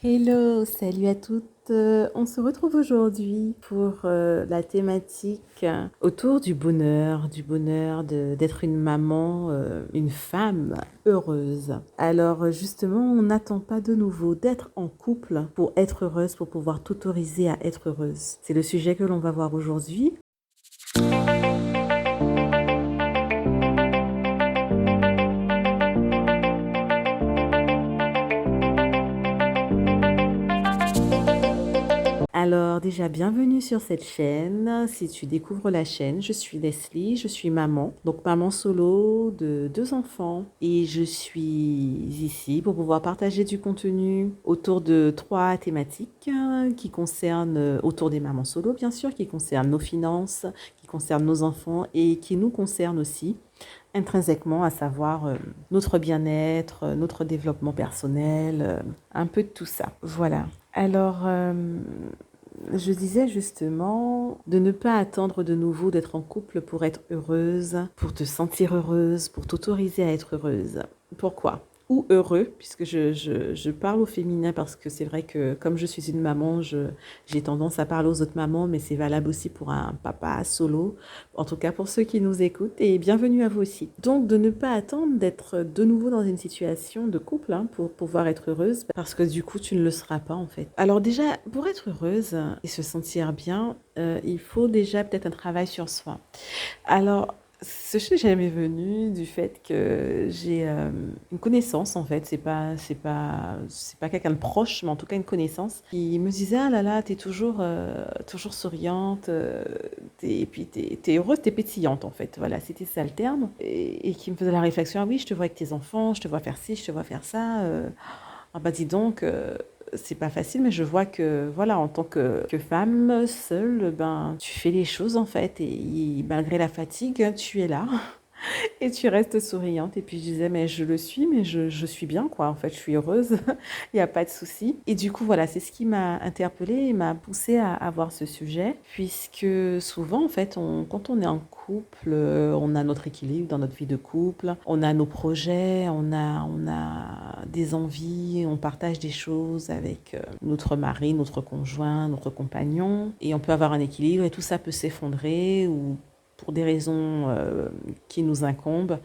Hello, salut à toutes. On se retrouve aujourd'hui pour la thématique autour d'être une maman, une femme heureuse. Alors justement, on n'attend pas de nouveau d'être en couple pour être heureuse, pour pouvoir t'autoriser à être heureuse. C'est le sujet que l'on va voir aujourd'hui. Alors déjà, bienvenue sur cette chaîne. Si tu découvres la chaîne, je suis Leslie, je suis maman, donc maman solo de 2 enfants et je suis ici pour pouvoir partager du contenu autour de 3 thématiques qui concernent, autour des mamans solo bien sûr, qui concernent nos finances, qui concernent nos enfants et qui nous concernent aussi intrinsèquement, à savoir notre bien-être, notre développement personnel, un peu de tout ça. Voilà. Alors, je disais justement de ne pas attendre de nouveau d'être en couple pour être heureuse, pour te sentir heureuse, pour t'autoriser à être heureuse. Pourquoi? Ou heureux, puisque je parle au féminin parce que c'est vrai que comme je suis une maman, j'ai tendance à parler aux autres mamans, mais c'est valable aussi pour un papa solo, en tout cas pour ceux qui nous écoutent, et bienvenue à vous aussi. Donc de ne pas attendre d'être de nouveau dans une situation de couple pour pouvoir être heureuse, parce que du coup tu ne le seras pas en fait. Alors déjà, pour être heureuse et se sentir bien, il faut déjà peut-être un travail sur soi. Alors, ce sujet m'est venu du fait que j'ai une connaissance en fait, c'est pas quelqu'un de proche, mais en tout cas une connaissance qui me disait ah là là, t'es toujours souriante, et puis t'es heureuse, t'es pétillante en fait, voilà, c'était ça le terme, et qui me faisait la réflexion ah oui, je te vois avec tes enfants, je te vois faire ci, je te vois faire ça, ah bah dis donc, c'est pas facile, mais je vois que, voilà, en tant que femme seule, ben, tu fais les choses en fait, et malgré la fatigue, tu es là. Et tu restes souriante. Et puis je disais, mais je le suis, mais je suis bien, quoi. En fait, je suis heureuse, il n'y a pas de souci. Et du coup, voilà, c'est ce qui m'a interpellée et m'a poussée à avoir ce sujet, puisque souvent, en fait, quand on est en couple, on a notre équilibre dans notre vie de couple, on a nos projets, on a des envies, on partage des choses avec notre mari, notre conjoint, notre compagnon, et on peut avoir un équilibre et tout ça peut s'effondrer ou pour des raisons qui nous incombent,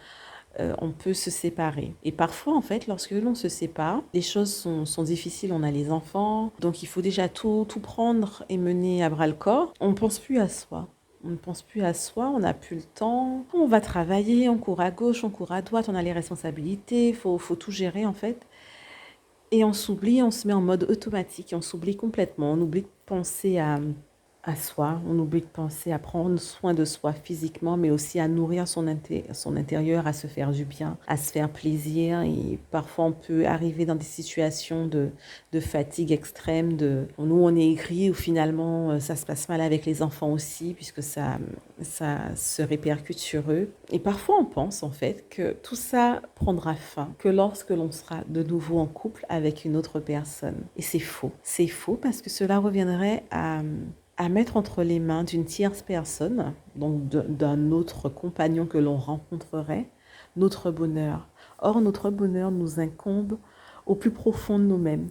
on peut se séparer. Et parfois, en fait, lorsque l'on se sépare, les choses sont difficiles. On a les enfants, donc il faut déjà tout prendre et mener à bras le corps. On ne pense plus à soi. On ne pense plus à soi, on n'a plus le temps. On va travailler, on court à gauche, on court à droite, on a les responsabilités, faut tout gérer en fait. Et on s'oublie, on se met en mode automatique, et on s'oublie complètement. On oublie de penser à soi, on oublie de penser à prendre soin de soi physiquement, mais aussi à nourrir son intérieur, à se faire du bien, à se faire plaisir. Et parfois, on peut arriver dans des situations de fatigue extrême, nous, on est aigri, ou finalement, ça se passe mal avec les enfants aussi, puisque ça se répercute sur eux. Et parfois, on pense en fait que tout ça prendra fin que lorsque l'on sera de nouveau en couple avec une autre personne. Et c'est faux. C'est faux parce que cela reviendrait à mettre entre les mains d'une tierce personne, donc d'un autre compagnon que l'on rencontrerait, notre bonheur. Or, notre bonheur nous incombe au plus profond de nous-mêmes.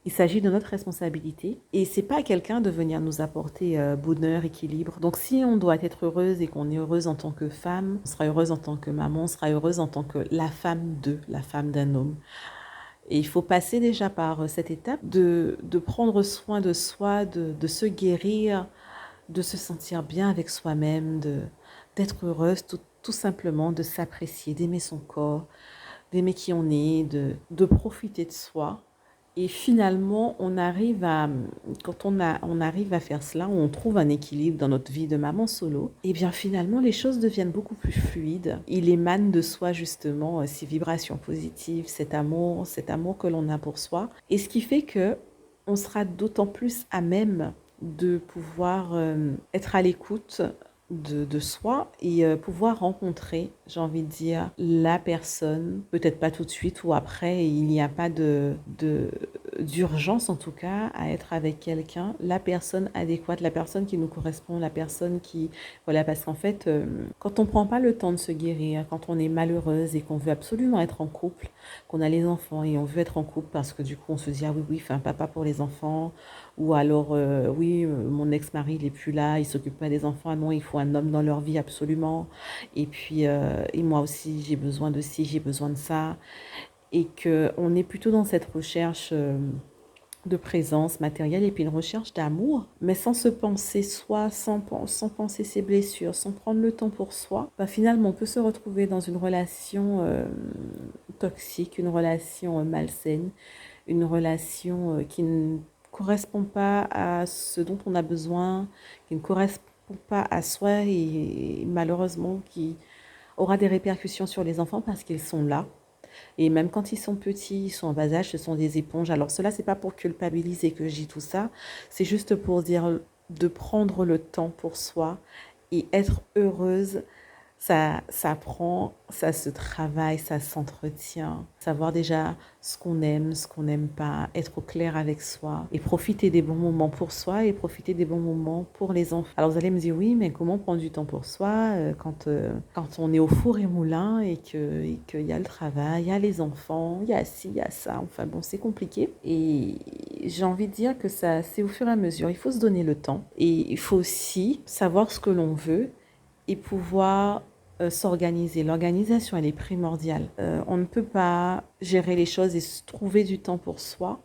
Il s'agit de notre responsabilité et c'est pas à quelqu'un de venir nous apporter bonheur, équilibre. Donc si on doit être heureuse et qu'on est heureuse en tant que femme, on sera heureuse en tant que maman, on sera heureuse en tant que la femme d'un homme. Et il faut passer déjà par cette étape de prendre soin de soi, de se guérir, de se sentir bien avec soi-même, d'être heureuse tout simplement, de s'apprécier, d'aimer son corps, d'aimer qui on est, de profiter de soi. Et finalement, quand on arrive à faire cela, on trouve un équilibre dans notre vie de maman solo, et bien finalement, les choses deviennent beaucoup plus fluides. Il émane de soi justement ces vibrations positives, cet amour que l'on a pour soi. Et ce qui fait que on sera d'autant plus à même de pouvoir être à l'écoute de soi et pouvoir rencontrer, j'ai envie de dire, la personne, peut-être pas tout de suite ou après, il n'y a pas d'urgence en tout cas à être avec quelqu'un, la personne adéquate, la personne qui nous correspond, la personne qui... Voilà, parce qu'en fait, quand on prend pas le temps de se guérir, quand on est malheureuse et qu'on veut absolument être en couple, qu'on a les enfants et on veut être en couple parce que du coup on se dit, ah oui, oui, enfin papa pour les enfants, ou alors, oui, mon ex-mari, il est plus là, il s'occupe pas des enfants, ah non, il faut un homme dans leur vie absolument, et puis, et moi aussi, j'ai besoin de ci, j'ai besoin de ça, et qu'on est plutôt dans cette recherche de présence matérielle et puis une recherche d'amour, mais sans se penser soi, sans penser ses blessures, sans prendre le temps pour soi, bah finalement on peut se retrouver dans une relation toxique, une relation malsaine, une relation qui ne correspond pas à ce dont on a besoin, qui ne correspond pas à soi et malheureusement qui aura des répercussions sur les enfants parce qu'ils sont là. Et même quand ils sont petits, ils sont en bas âge, ce sont des éponges. Alors cela, c'est pas pour culpabiliser que je dis tout ça, c'est juste pour dire de prendre le temps pour soi et être heureuse. Ça prend, ça se travaille, ça s'entretient. Savoir déjà ce qu'on n'aime pas, être au clair avec soi et profiter des bons moments pour soi et profiter des bons moments pour les enfants. Alors vous allez me dire, oui, mais comment prendre du temps pour soi quand on est au four et moulin et qu'il y a le travail, il y a les enfants, il y a ci, il y a ça. Enfin bon, c'est compliqué. Et j'ai envie de dire que ça, c'est au fur et à mesure. Il faut se donner le temps et il faut aussi savoir ce que l'on veut et pouvoir s'organiser. L'organisation, elle est primordiale. On ne peut pas gérer les choses et se trouver du temps pour soi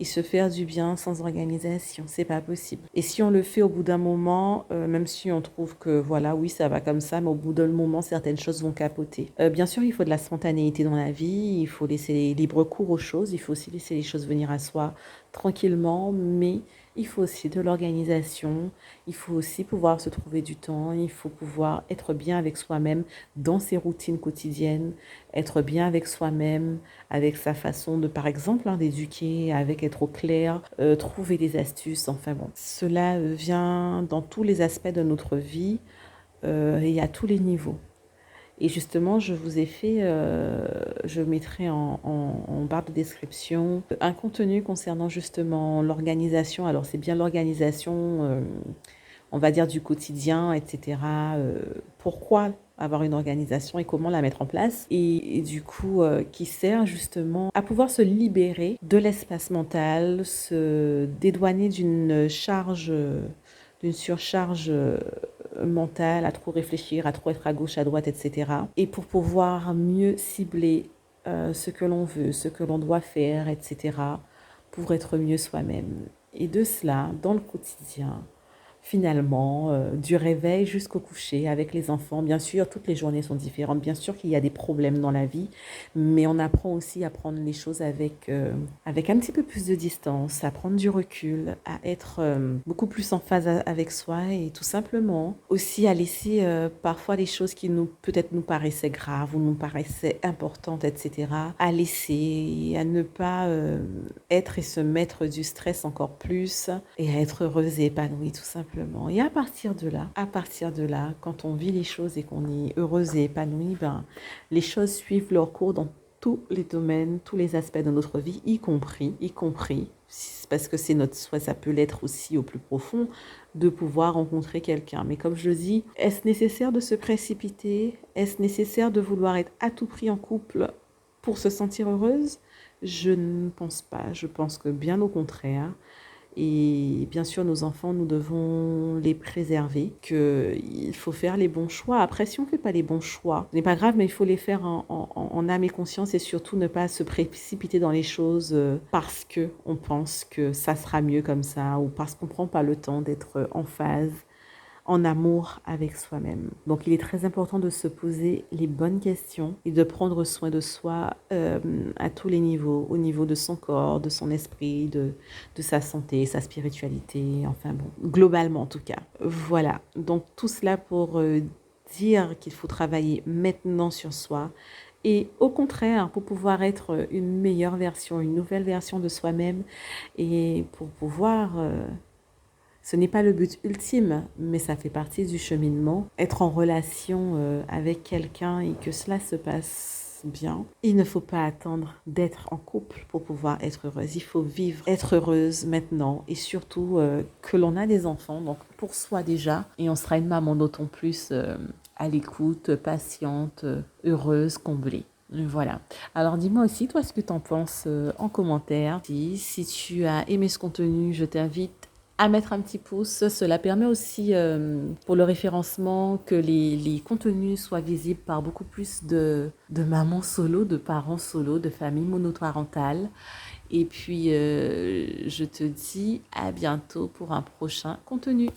et se faire du bien sans organisation. C'est pas possible. Et si on le fait au bout d'un moment, même si on trouve que voilà, oui, ça va comme ça, mais au bout d'un moment, certaines choses vont capoter. Bien sûr, il faut de la spontanéité dans la vie, il faut laisser libre cours aux choses, il faut aussi laisser les choses venir à soi tranquillement, mais il faut aussi de l'organisation, il faut aussi pouvoir se trouver du temps, il faut pouvoir être bien avec soi-même dans ses routines quotidiennes, être bien avec soi-même, avec sa façon de, par exemple, d'éduquer, avec être au clair, trouver des astuces, enfin bon. Cela vient dans tous les aspects de notre vie et à tous les niveaux. Et justement, je vous ai fait, je mettrai en barre de description un contenu concernant justement l'organisation. Alors, c'est bien l'organisation, on va dire, du quotidien, etc. Pourquoi avoir une organisation et comment la mettre en place. Et du coup, qui sert justement à pouvoir se libérer de l'espace mental, se dédouaner d'une surcharge mentale, à trop réfléchir, à trop être à gauche, à droite, etc. Et pour pouvoir mieux cibler ce que l'on veut, ce que l'on doit faire, etc. pour être mieux soi-même. Et de cela, dans le quotidien, finalement, du réveil jusqu'au coucher avec les enfants. Bien sûr, toutes les journées sont différentes. Bien sûr qu'il y a des problèmes dans la vie, mais on apprend aussi à prendre les choses avec un petit peu plus de distance, à prendre du recul, à être beaucoup plus en phase avec soi et tout simplement aussi à laisser parfois les choses qui peut-être nous paraissaient graves ou nous paraissaient importantes, etc., à laisser, à ne pas être et se mettre du stress encore plus et à être heureuse et épanouie tout simplement. Et à partir de là, quand on vit les choses et qu'on est heureuse et épanouie, ben, les choses suivent leur cours dans tous les domaines, tous les aspects de notre vie, y compris, parce que c'est notre souhait, ça peut l'être aussi au plus profond, de pouvoir rencontrer quelqu'un. Mais comme je le dis, est-ce nécessaire de se précipiter? Est-ce nécessaire de vouloir être à tout prix en couple pour se sentir heureuse? Je ne pense pas. Je pense que bien au contraire. Et bien sûr, nos enfants, nous devons les préserver, qu'il faut faire les bons choix. Après, si on ne fait pas les bons choix, ce n'est pas grave, mais il faut les faire en âme et conscience et surtout ne pas se précipiter dans les choses parce qu'on pense que ça sera mieux comme ça ou parce qu'on ne prend pas le temps d'être en phase, en amour avec soi-même. Donc il est très important de se poser les bonnes questions et de prendre soin de soi à tous les niveaux, au niveau de son corps, de son esprit, de sa santé, sa spiritualité, enfin bon, globalement en tout cas. Voilà, donc tout cela pour dire qu'il faut travailler maintenant sur soi et au contraire pour pouvoir être une meilleure version, une nouvelle version de soi-même et pour pouvoir... ce n'est pas le but ultime, mais ça fait partie du cheminement. Être en relation avec quelqu'un et que cela se passe passe bien. Il ne faut pas attendre d'être en couple pour pouvoir être heureuse. Il faut vivre, être heureuse maintenant et surtout que l'on a des enfants, donc pour soi déjà. Et on sera une maman d'autant plus à l'écoute, patiente, heureuse, comblée. Voilà. Alors dis-moi aussi, toi, ce que tu en penses en commentaire. Si tu as aimé ce contenu, je t'invite à mettre un petit pouce. Cela permet aussi pour le référencement que les contenus soient visibles par beaucoup plus de mamans solo, de parents solo, de familles monoparentales. Et puis, je te dis à bientôt pour un prochain contenu.